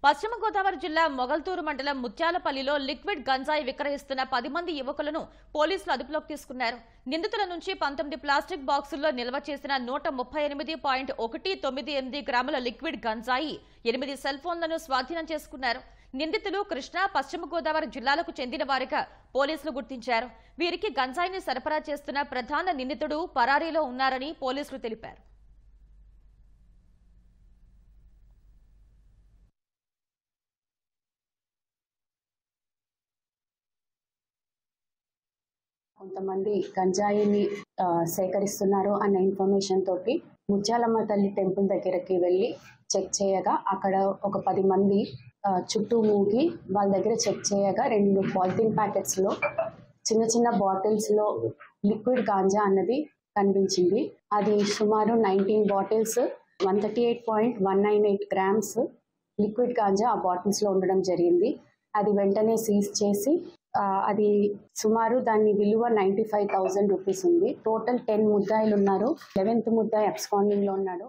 పశ్చిమ గోదావరి జిల్లా మొగల్తూరు మండలం ముత్యాలపల్లిలో లిక్విడ్ గంజాయి విక్రయిస్తున్న 10 మంది యువకులను పోలీసులు అదుపులోకి తీసుకున్నారు. నిందితుల నుంచి 19 ప్లాస్టిక్ బాక్సుల్లో నిల్వ చేసిన 138.198 గ్రాముల లిక్విడ్ గంజాయి, 8 సెల్ ఫోన్లను స్వాధీనం చేసుకున్నారు. నిందితులు కృష్ణా, పశ్చిమ గోదావరి జిల్లాలకు చెందిన వారిగా పోలీసులు గుర్తించారు. వీరికి గంజాయిని సరఫరా చేస్తున్న ప్రధాన నిందితుడు పరారీలో ఉన్నారని పోలీసులు తెలిపారు. కొంతమంది గంజాయిని సేకరిస్తున్నారు అన్న ఇన్ఫర్మేషన్ తోటి ముత్యాలమ్మ తల్లి టెంపుల్ దగ్గరికి వెళ్ళి చెక్ చేయగా అక్కడ ఒక 10 మంది చుట్టూ మూగి వాళ్ళ దగ్గర చెక్ చేయగా 2 పాలిథిన్ ప్యాకెట్స్ లో చిన్న చిన్న బాటిల్స్ లో లిక్విడ్ గాంజా అన్నది కనిపించింది. అది సుమారు 19 బాటిల్స్ 138.198 గ్రామ్స్ లిక్విడ్ గాంజా ఆ బాటిల్స్ లో ఉండడం జరిగింది. అది వెంటనే సీజ్ చేసి అది సుమారు దాని విలువ 95,000 రూపీస్ ఉంది. టోటల్ 10 ముద్దాయిలు ఉన్నారు. 11th ముద్దాయి అబ్స్కాండింగ్ లో ఉన్నాడు.